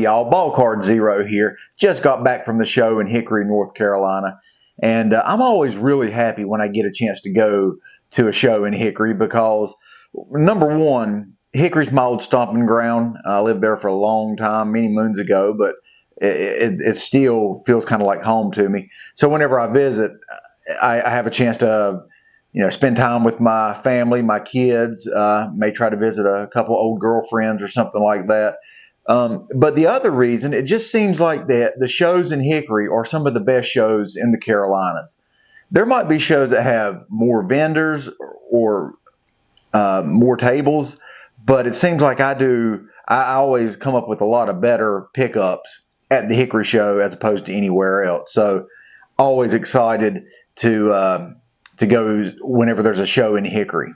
y'all, Ball Card Zero here. Just got back from the show in Hickory, North Carolina. And I'm always really happy when I get a chance to go to a show in Hickory because, number one, Hickory's my old stomping ground. I lived there for a long time, many moons ago, but it still feels kind of like home to me. So whenever I visit, I have a chance to spend time with my family, my kids, may try to visit a couple old girlfriends or something like that. But the other reason, it just seems like that the shows in Hickory are some of the best shows in the Carolinas. There might be shows that have more vendors or more tables, but it seems like I always come up with a lot of better pickups at the Hickory show as opposed to anywhere else. So always excited to go whenever there's a show in Hickory.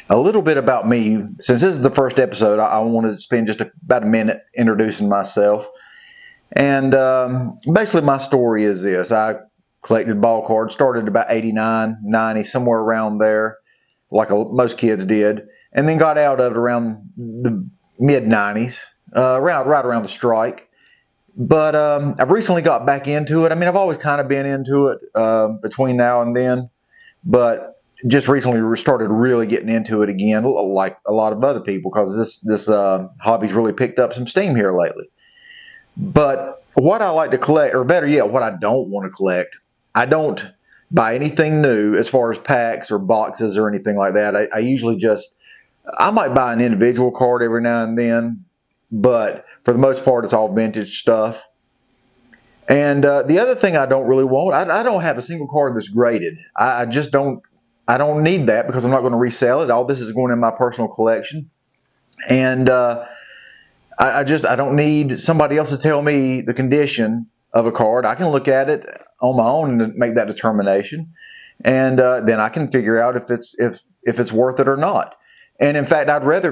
A little bit about me. Since this is the first episode, I wanted to spend just about a minute introducing myself. And basically my story is this. I collected ball cards, started about 89, 90, somewhere around there, like most kids did, and then got out of it around the mid-90s, right around the strike. But I've recently got back into it. I mean, I've always kind of been into it between now and then, but just recently started really getting into it again, like a lot of other people, because this hobby's really picked up some steam here lately. But what I like to collect, or better yet, what I don't want to collect, I don't buy anything new as far as packs or boxes or anything like that. I usually I might buy an individual card every now and then, but for the most part, it's all vintage stuff. And the other thing I don't really want, I don't have a single card that's graded. I just don't. I don't need that because I'm not going to resell it. All this is going in my personal collection, and I don't need somebody else to tell me the condition of a card. I can look at it on my own and make that determination, and then I can figure out if it's worth it or not. And in fact, I'd rather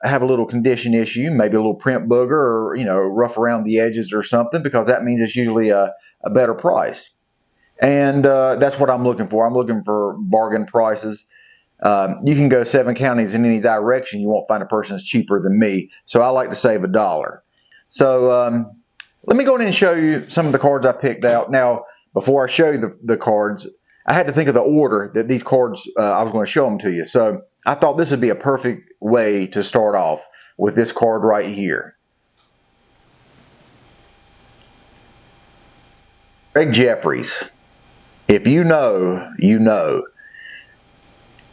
have a little condition issue, maybe a little print booger, or rough around the edges or something, because that means it's usually a better price. And that's what I'm looking for. I'm looking for bargain prices. You can go 7 counties in any direction. You won't find a person that's cheaper than me. So I like to save $1. So let me go in and show you some of the cards I picked out. Now, before I show you the cards, I had to think of the order that these cards, I was going to show them to you. So I thought this would be a perfect way to start off with this card right here. Greg Jeffries. If you know, you know.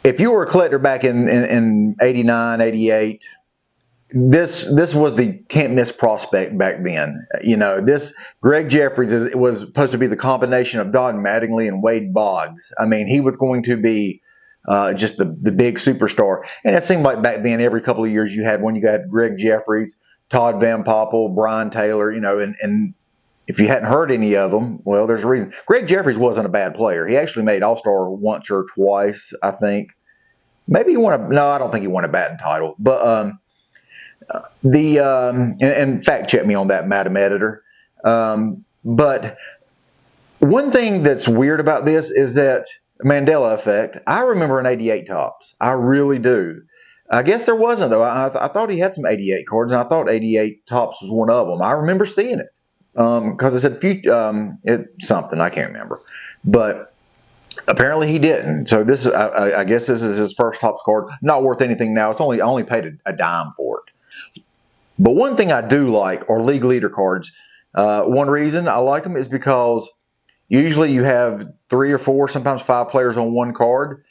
If you were a collector back in 89, 88, this was the can't miss prospect back then. This Greg Jeffries was supposed to be the combination of Don Mattingly and Wade Boggs. I mean, he was going to be just the big superstar. And it seemed like back then, every couple of years you had one. You got Greg Jeffries, Todd Van Poppel, Brian Taylor, and if you hadn't heard any of them, well, there's a reason. Greg Jeffries wasn't a bad player. He actually made All-Star once or twice, I think. Maybe he won no, I don't think he won a batting title. But and fact check me on that, Madam Editor. But one thing that's weird about this is that Mandela effect. I remember an 88 Topps. I really do. I guess there wasn't, though. I thought he had some 88 cards, and I thought 88 Topps was one of them. I remember seeing it because it said something. I can't remember. But apparently he didn't. So I guess this is his first Topps card. Not worth anything now. I only paid a dime for it. But one thing I do like are league leader cards. One reason I like them is because usually you have 3 or 4, sometimes 5 players on one card.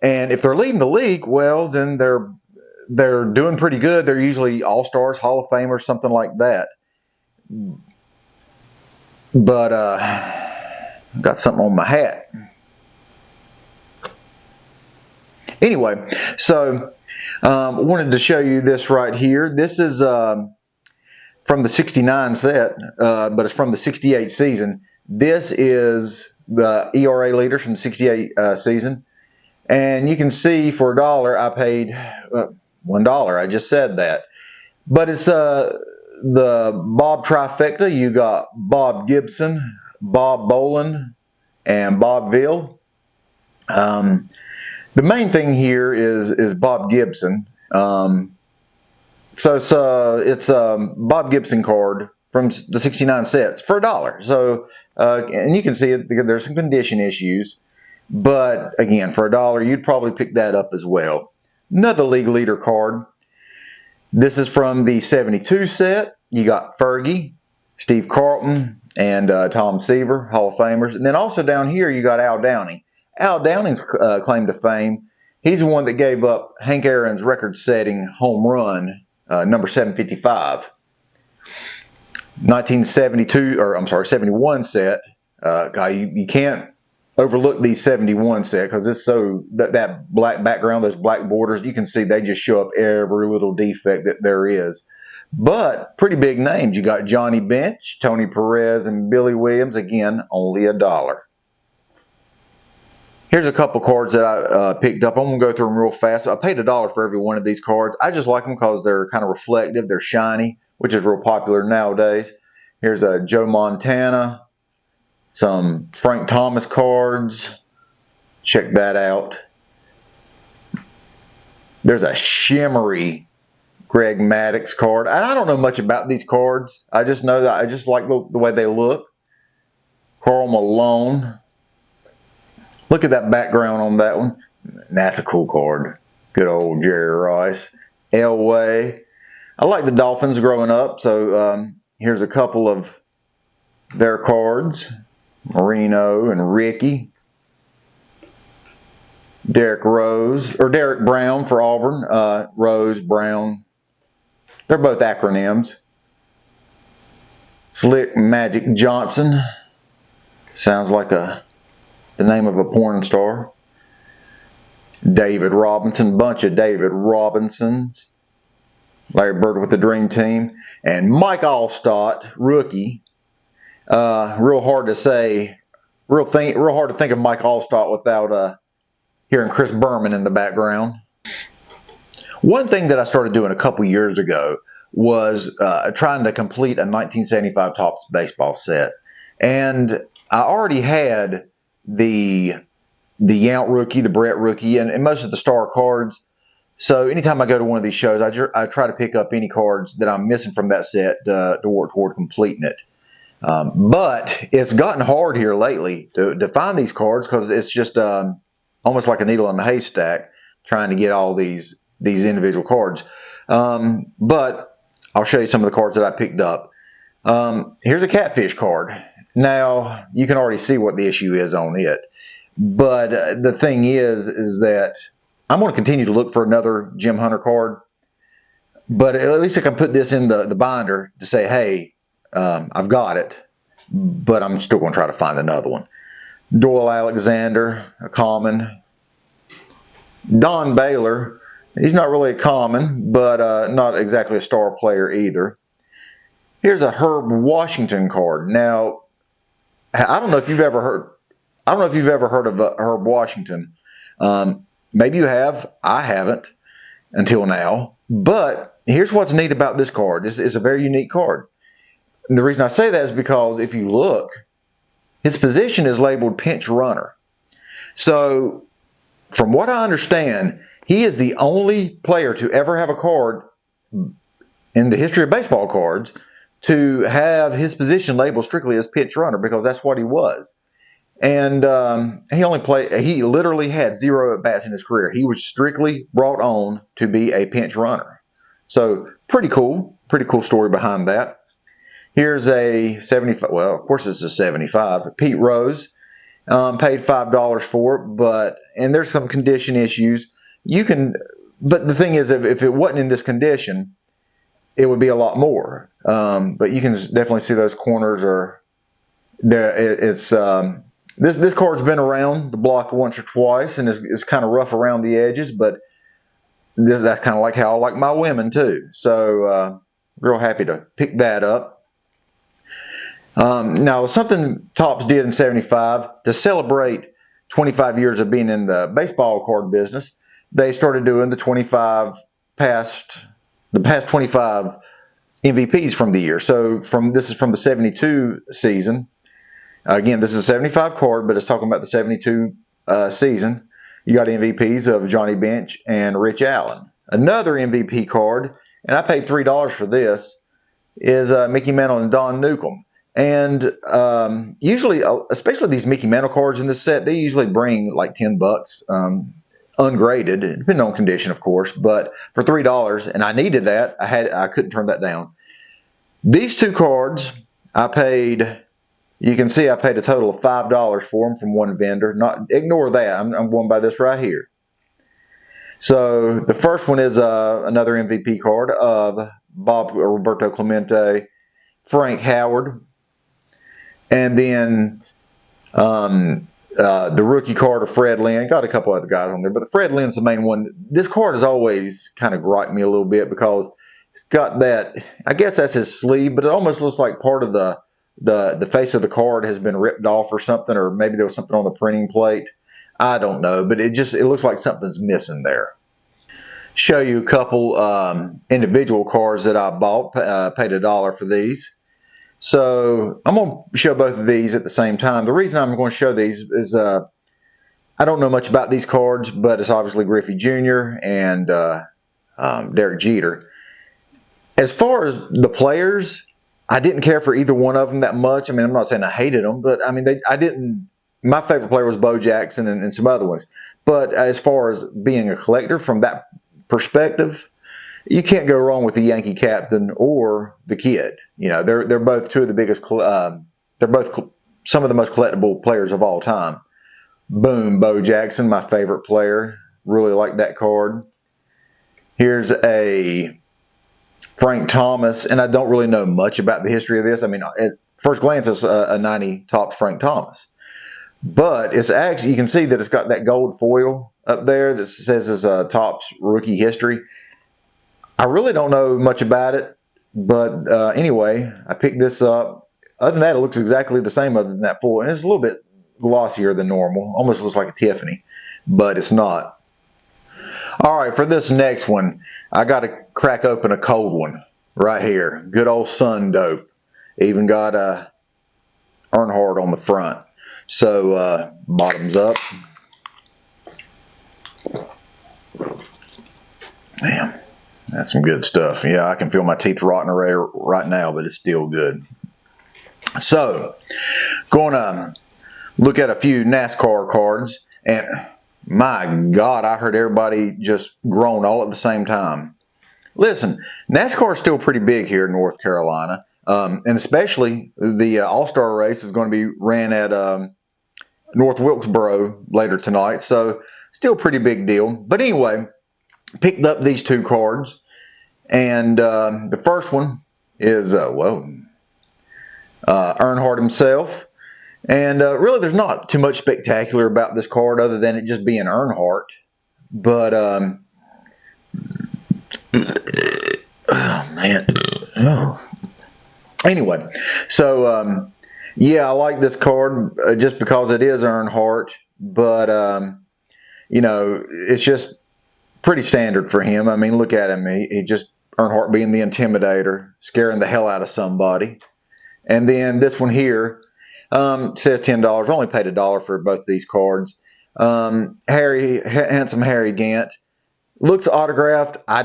And if they're leading the league, well, then they're doing pretty good. They're usually All-Stars, Hall of Famers, something like that. But I've got something on my hat. Anyway, so wanted to show you this right here. This is from the 69 set, but it's from the 68 season. This is the ERA leaders from the 68 season. And you can see for $1, I paid $1. I just said that. But it's the Bob trifecta. You got Bob Gibson, Bob Boland, and Bob Ville. The main thing here is Bob Gibson. So it's a Bob Gibson card from the 69 sets for $1. So and you can see it, there's some condition issues, but again, for $1, you'd probably pick that up as well. Another league leader card. This is from the 72 set. You got Fergie, Steve Carlton, and Tom Seaver, Hall of Famers. And then also down here, you got Al Downing. Al Downing's claim to fame, he's the one that gave up Hank Aaron's record-setting home run, number 755. 1972, or I'm sorry, 71 set. Guy, you can't overlook the 71 set because it's so that black background, those black borders, you can see they just show up every little defect that there is. But pretty big names. You got Johnny Bench, Tony Perez, and Billy Williams. Again, only $1. Here's a couple cards that I picked up. I'm going to go through them real fast. I paid $1 for every one of these cards. I just like them because they're kind of reflective. They're shiny, which is real popular nowadays. Here's a Joe Montana, some Frank Thomas cards. Check that out. There's a shimmery Greg Maddux card. And I don't know much about these cards. I just know that I just like the way they look. Karl Malone. Look at that background on that one. That's a cool card. Good old Jerry Rice. Elway. I like the Dolphins growing up, so here's a couple of their cards. Marino and Ricky. Derrick Brown for Auburn. Rose, Brown. They're both acronyms. Slick Magic Johnson. Sounds like the name of a porn star. David Robinson. Bunch of David Robinsons. Larry Bird with the Dream Team. And Mike Allstott, rookie. Real hard to say. Real hard to think of Mike Allstott without hearing Chris Berman in the background. One thing that I started doing a couple years ago was trying to complete a 1975 Topps baseball set. And I already had the Yount rookie, the Brett rookie, and most of the star cards. So anytime I go to one of these shows, I try to pick up any cards that I'm missing from that set to work toward completing it. But it's gotten hard here lately to find these cards because it's just almost like a needle in a haystack trying to get all these individual cards. But I'll show you some of the cards that I picked up. Here's a Catfish card. Now, you can already see what the issue is on it. But the thing is that I'm going to continue to look for another Jim Hunter card. But at least I can put this in the binder to say, hey, I've got it. But I'm still going to try to find another one. Doyle Alexander, a common. Don Baylor, he's not really a common, but not exactly a star player either. Here's a Herb Washington card. Now, I don't know if you've ever heard of Herb Washington. Maybe you have. I haven't until now. But here's what's neat about this card. It's a very unique card. And the reason I say that is because if you look, his position is labeled pinch runner. So, from what I understand, he is the only player to ever have a card in the history of baseball cards to have his position labeled strictly as pinch runner because that's what he was. And he literally had 0 at-bats in his career. He was strictly brought on to be a pinch runner. So, pretty cool story behind that. Here's a 75, well, of course it's a 75. Pete Rose, paid $5 for it, and there's some condition issues. But the thing is, if it wasn't in this condition, it would be a lot more. But you can definitely see those corners are there. This card's been around the block once or twice, and it's kind of rough around the edges, but that's kind of like how I like my women too. So real happy to pick that up. Now, something Topps did in 75 to celebrate 25 years of being in the baseball card business, they started doing the past 25 MVPs from the year. So this is from the 72 season. Again, this is a 75 card, but it's talking about the 72 season. You got MVPs of Johnny Bench and Rich Allen. Another MVP card and I paid $3 for this, is Mickey Mantle and Don Newcomb. And usually, especially these Mickey Mantle cards in this set, they usually bring like $10, ungraded, depending on condition, of course. But for $3, and I needed that, I couldn't turn that down. These two cards, I paid. You can see I paid a total of $5 for them from one vendor. Not ignore that. I'm going by this right here. So the first one is another MVP card of Bob Roberto Clemente, Frank Howard, and then the rookie card of Fred Lynn. Got a couple other guys on there, but the Fred Lynn's the main one. This card has always kind of griped me a little bit because it's got that. I guess that's his sleeve, but it almost looks like part of the face of the card has been ripped off or something, or maybe there was something on the printing plate. I don't know, but it looks like something's missing there. Show you a couple individual cards that I bought. Paid $1 for these. So I'm going to show both of these at the same time. The reason I'm going to show these is I don't know much about these cards, but it's obviously Griffey Jr. and Derek Jeter. As far as the players, I didn't care for either one of them that much. I mean, I'm not saying I hated them, but I mean, I didn't. My favorite player was Bo Jackson and some other ones. But as far as being a collector from that perspective, you can't go wrong with the Yankee captain or the kid. You know, they're both two of the biggest. They're both some of the most collectible players of all time. Boom, Bo Jackson, my favorite player. Really like that card. Here's a Frank Thomas, and I don't really know much about the history of this. I mean, at first glance, it's a 90 Topps Frank Thomas. But it's actually, you can see that it's got that gold foil up there that says it's Topps rookie history. I really don't know much about it, but anyway, I picked this up. Other than that, it looks exactly the same other than that foil. And it's a little bit glossier than normal. Almost looks like a Tiffany, but it's not. All right, for this next one, I got to crack open a cold one right here. Good old Sun Dope. Even got a Earnhardt on the front. So bottoms up. Man, that's some good stuff. Yeah, I can feel my teeth rotting away right now, but it's still good. So, going to look at a few NASCAR cards, and my God, I heard everybody just groan all at the same time. Listen, NASCAR is still pretty big here in North Carolina, and especially the All-Star race is going to be ran at North Wilkesboro later tonight, so still a pretty big deal. But anyway, picked up these two cards, and the first one is, Earnhardt himself. And really, there's not too much spectacular about this card other than it just being Earnhardt. But, oh, man. Oh. Anyway, so, yeah, I like this card just because it is Earnhardt. But, you know, it's just pretty standard for him. I mean, look at him. He just, Earnhardt being the intimidator, scaring the hell out of somebody. And then this one here says $10. Only paid $1 for both these cards. Handsome Harry Gant. Looks autographed. I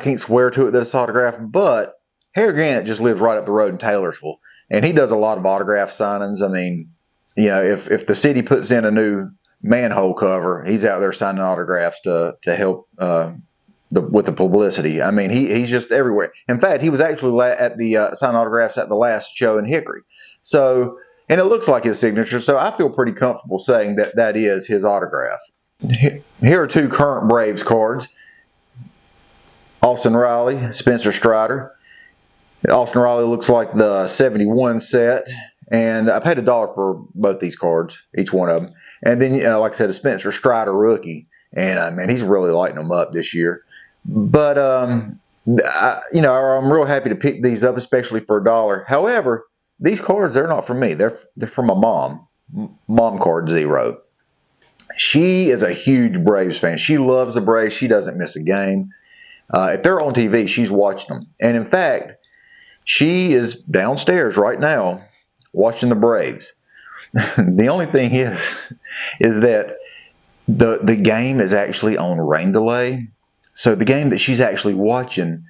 can't swear to it that it's autographed, but Harry Gant just lives right up the road in Taylorsville, and he does a lot of autograph signings. I mean, you know, if the city puts in a new manhole cover, he's out there signing autographs to help with the publicity. I mean, he's just everywhere. In fact, he was actually at the signing autographs at the last show in Hickory. So, and it looks like his signature. So I feel pretty comfortable saying that that is his autograph. Here are two current Braves cards. Austin Riley, Spencer Strider. Austin Riley looks like the 71 set. And I paid $1 for both these cards, each one of them. And then, like I said, a Spencer Strider rookie. And, man, he's really lighting them up this year. But, you know, I'm real happy to pick these up, especially for $1. However, these cards, they're not for me. They're for my mom. Mom Card Zero. She is a huge Braves fan. She loves the Braves. She doesn't miss a game. If they're on TV, she's watching them. And, in fact, she is downstairs right now watching the Braves. The only thing is that the game is actually on rain delay. So the game that she's actually watching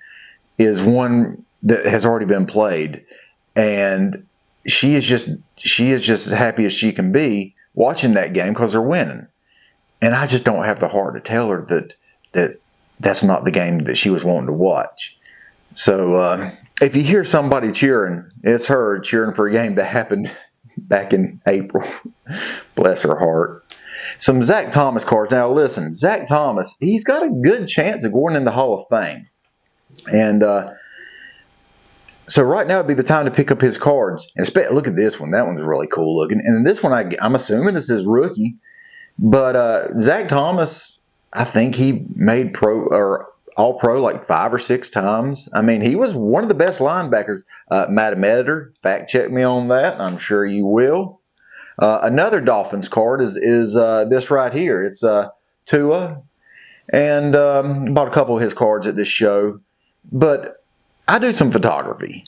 is one that has already been played, and she is just as happy as she can be watching that game because they're winning. And I just don't have the heart to tell her that's not the game that she was wanting to watch. So if you hear somebody cheering, it's her cheering for a game that happened back in April. Bless her heart. Some Zach Thomas cards. Now listen, Zach Thomas, he's got a good chance of going in the Hall of Fame. And so right now would be the time to pick up his cards. And look at this one. That one's really cool looking. And this one, I'm assuming this is rookie. But Zach Thomas, I think he made pro or all pro like 5 or 6 times. I mean, he was one of the best linebackers. Madam Editor, fact check me on that. I'm sure you will. Another Dolphins card is this right here. It's Tua, and bought a couple of his cards at this show. But I do some photography,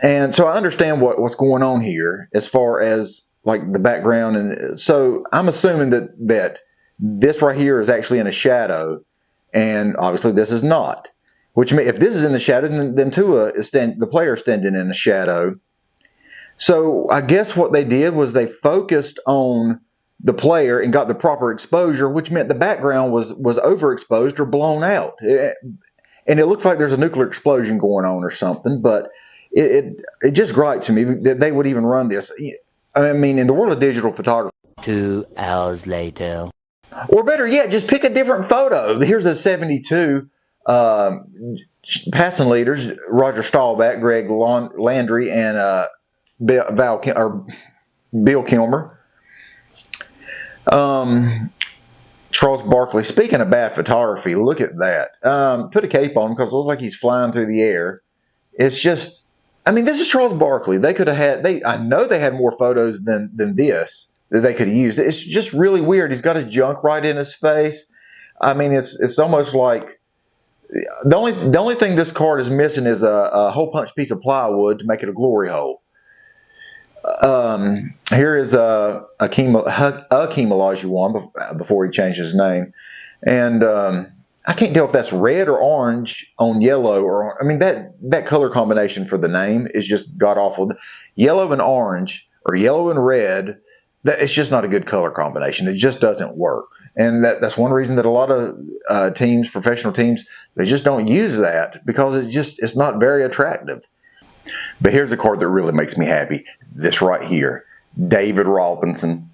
and so I understand what's going on here as far as like the background, and so I'm assuming that this right here is actually in a shadow, and obviously this is not. Which means if this is in the shadow, then Tua is the player standing in the shadow. So I guess what they did was they focused on the player and got the proper exposure, which meant the background was overexposed or blown out. And it looks like there's a nuclear explosion going on or something, but it just gripes me that they would even run this. I mean, in the world of digital photography. 2 hours later. Or better yet, just pick a different photo. Here's a 72 passing leaders, Roger Staubach, Greg Landry, and Bill Kilmer. Charles Barkley. Speaking of bad photography, look at that. Put a cape on him because it looks like he's flying through the air. It's just, I mean, this is Charles Barkley. They could have had, I know they had more photos than this that they could have used. It's just really weird. He's got his junk right in his face. I mean, it's almost like the only thing this card is missing is a hole punch piece of plywood to make it a glory hole. Here is Akeem Olajuwon before he changed his name, and I can't tell if that's red or orange on yellow, or I mean that color combination for the name is just god awful. Yellow and orange or yellow and red, it's just not a good color combination. It just doesn't work, and that's one reason that a lot of teams, professional teams, they just don't use that because it's not very attractive. But here's a card that really makes me happy. This right here, David Robinson.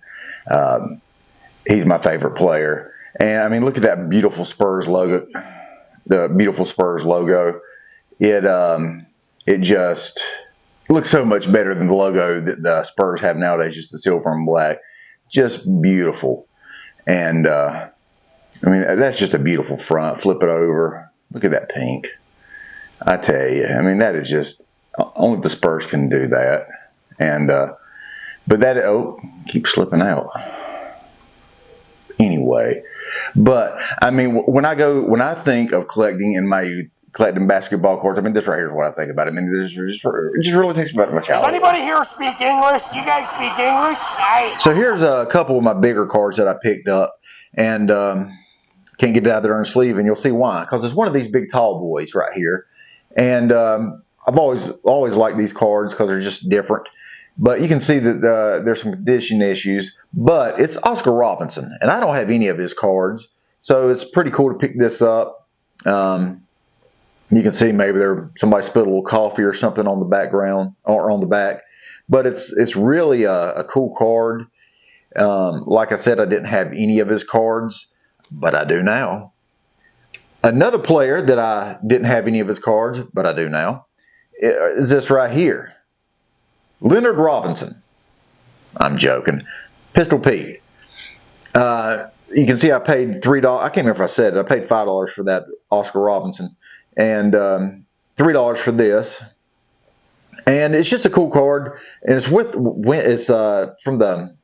He's my favorite player. And I mean, look at that beautiful Spurs logo. The beautiful Spurs logo. It just looks so much better than the logo that the Spurs have nowadays, just the silver and black. Just beautiful. And I mean, that's just a beautiful front. Flip it over. Look at that pink. I tell you, I mean, that is just, only the Spurs can do that. And but that keeps slipping out. Anyway, but I mean, when I think of collecting in my youth, collecting basketball cards, I mean, this right here is what I think about. I mean, it just really thinks about my childhood. Does anybody here speak English? Do you guys speak English? So here's a couple of my bigger cards that I picked up, and can't get it out of their own sleeve, and you'll see why. Because it's one of these big tall boys right here, and I've always liked these cards because they're just different. But you can see that there's some condition issues. But it's Oscar Robinson, and I don't have any of his cards, so it's pretty cool to pick this up. You can see maybe somebody spilled a little coffee or something on the background or on the back. But it's really a cool card. Like I said, I didn't have any of his cards, but I do now. Another player that I didn't have any of his cards, but I do now, is this right here. Leonard Robinson. I'm joking. Pistol Pete. You can see I paid $3. I can't remember if I said it. I paid $5 for that Oscar Robinson, and $3 for this. And it's just a cool card, and it's from the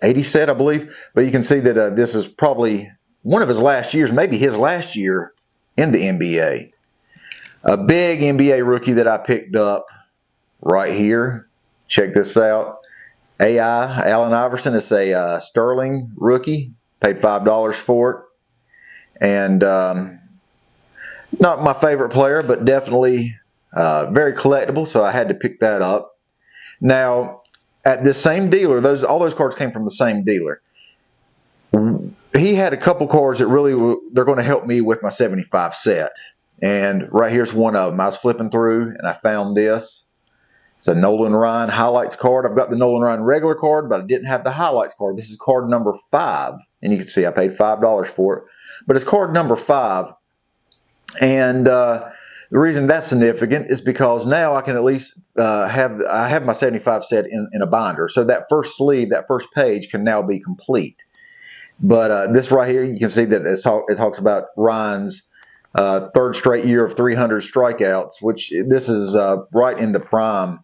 80 set, I believe. But you can see that this is probably one of his last years, maybe his last year in the NBA. A big NBA rookie that I picked up right here. Check this out. Allen Iverson is a Sterling rookie. Paid $5 for it. And Not my favorite player, but definitely very collectible, so I had to pick that up. Now, at this same dealer, all those cards came from the same dealer. He had a couple cards that really they're going to help me with my 75 set. And right here's one of them. I was flipping through and I found this. It's a Nolan Ryan highlights card. I've got the Nolan Ryan regular card, but I didn't have the highlights card. This is card number 5. And you can see I paid $5 for it. But it's card number 5. And the reason that's significant is because now I can at least have my 75 set in a binder. So that first sleeve, that first page can now be complete. But this right here, you can see that it talks about Ryan's third straight year of 300 strikeouts, which this is right in the prime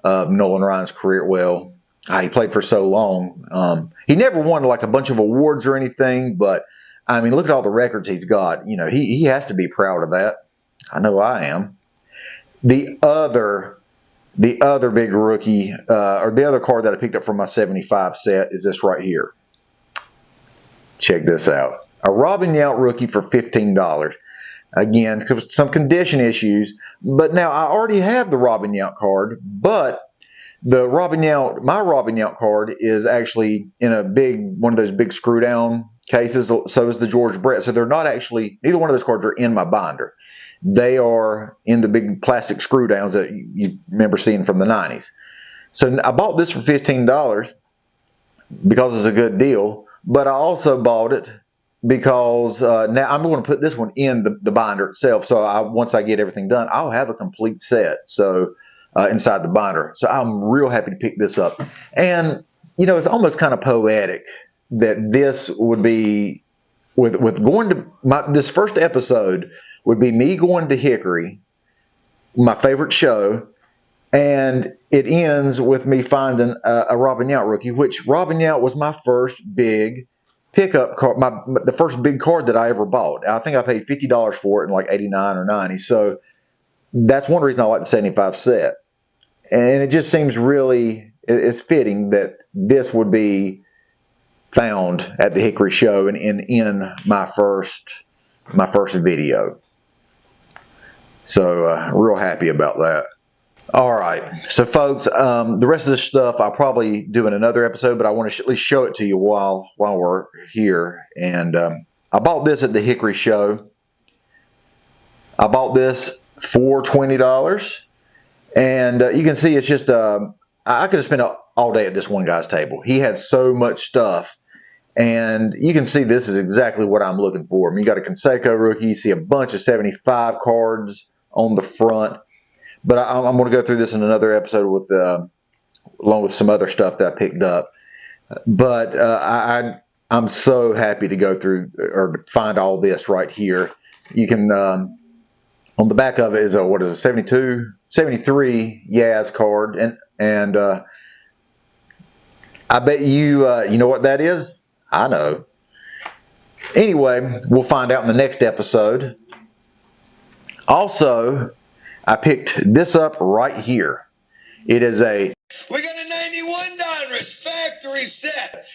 of Nolan Ryan's career. Well, he played for so long. He never won like a bunch of awards or anything, but I mean, look at all the records he's got. You know, he has to be proud of that. I know I am. The other big rookie, or the other card that I picked up from my 75 set is this right here. Check this out. A Robin Yount rookie for $15. Again, some condition issues, but now I already have the Robin Yount card, but my Robin Yount card is actually in one of those big screw down cases. So is the George Brett. So they're not actually, neither one of those cards are in my binder. They are in the big plastic screw downs that you remember seeing from the 90s. So I bought this for $15 because it's a good deal, but I also bought it because now I'm going to put this one in the binder itself. So once I get everything done, I'll have a complete set. So inside the binder. So I'm real happy to pick this up. And, you know, it's almost kind of poetic that this would be, with going to, this first episode would be me going to Hickory, my favorite show, and it ends with me finding a Robin Yount rookie, which Robin Yount was my first big pickup card, the first big card that I ever bought. I think I paid $50 for it in like 89 or 90. So that's one reason I like the 75 set. And it just seems really, it's fitting that this would be found at the Hickory show and in my first video. So real happy about that. All right, so folks, the rest of this stuff I'll probably do in another episode, but I want to at least show it to you while we're here. And I bought this at the Hickory show. I bought this for $20. And you can see it's just, I could have spent all day at this one guy's table. He had so much stuff. And you can see this is exactly what I'm looking for. I mean, you got a Canseco rookie. You see a bunch of 75 cards on the front. But I'm going to go through this in another episode along with some other stuff that I picked up. But I'm so happy to go through or to find all this right here. You can, on the back of it is a 73 Yaz card, and I bet you know what that is. I know. Anyway, we'll find out in the next episode. Also, I picked this up right here. It is a. We got a 91 Donruss factory set.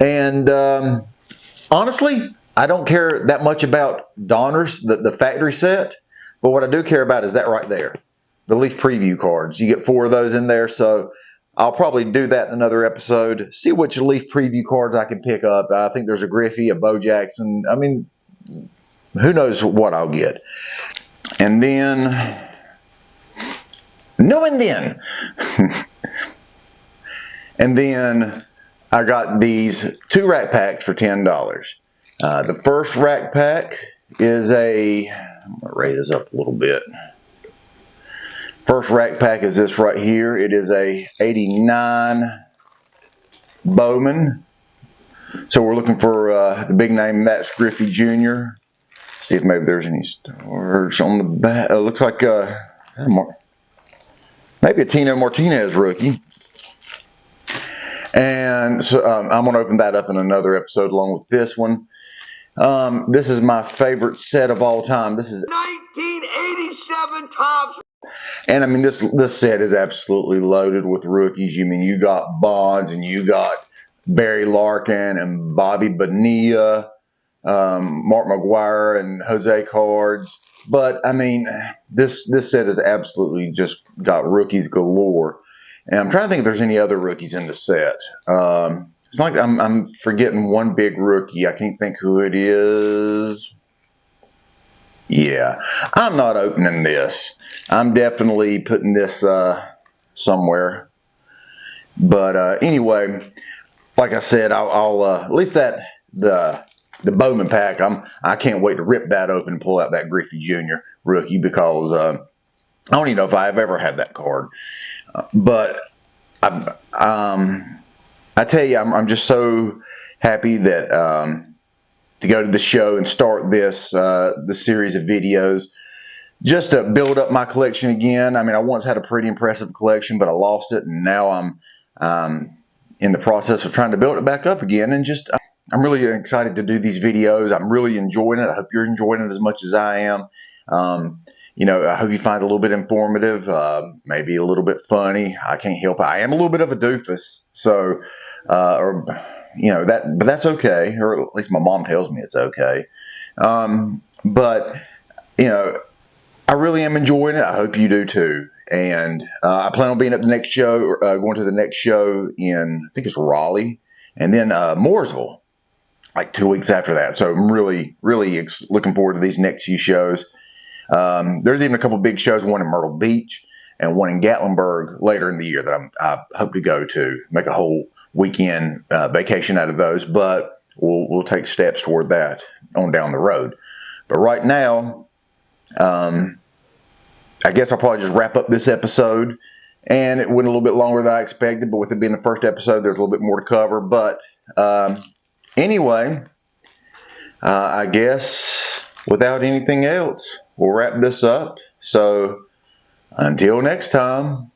And honestly, I don't care that much about Donruss, the factory set. But what I do care about is that right there, the Leaf Preview cards. You get 4 of those in there, so I'll probably do that in another episode. See which Leaf Preview cards I can pick up. I think there's a Griffey, a Bo Jackson. I mean, who knows what I'll get. And then, and then I got these 2 rack packs for $10. The first rack pack is I'm going to raise this up a little bit. First rack pack is this right here. It is a 89 Bowman. So we're looking for the big name, that's Griffey Jr. See if maybe there's any stars on the back. It looks like maybe a Tino Martinez rookie. And so I'm going to open that up in another episode along with this one. This is my favorite set of all time. This is 1987 Topps. And I mean, this set is absolutely loaded with rookies. You mean, you got Bonds and you got Barry Larkin and Bobby Bonilla. Mark McGuire and Jose cards. But I mean, this set has absolutely just got rookies galore. And I'm trying to think if there's any other rookies in the set. It's like I'm forgetting one big rookie. I can't think who it is. Yeah, I'm not opening this. I'm definitely putting this somewhere. But anyway, like I said, I'll at least that the Bowman pack. I can't wait to rip that open and pull out that Griffey Jr. rookie because I don't even know if I've ever had that card. But I tell you, I'm just so happy that to go to the show and start this series of videos just to build up my collection again. I mean, I once had a pretty impressive collection, but I lost it, and now I'm in the process of trying to build it back up again. And just I'm really excited to do these videos. I'm really enjoying it. I hope you're enjoying it as much as I am. You know, I hope you find it a little bit informative, maybe a little bit funny. I can't help it. I am a little bit of a doofus, so or you know that, but that's okay. Or at least my mom tells me it's okay. But you know, I really am enjoying it. I hope you do too. And I plan on being at the next show, going to the next show in, I think it's Raleigh, and then Mooresville, like 2 weeks after that. So I'm really, really looking forward to these next few shows. There's even a couple big shows, one in Myrtle Beach and one in Gatlinburg later in the year that I hope to go to, make a whole weekend vacation out of those. But we'll take steps toward that on down the road. But right now, I guess I'll probably just wrap up this episode. And it went a little bit longer than I expected, but with it being the first episode, there's a little bit more to cover. But anyway, I guess without anything else, we'll wrap this up. So until next time,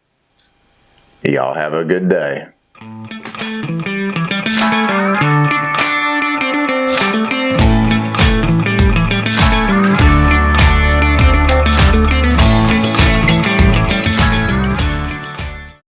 y'all have a good day.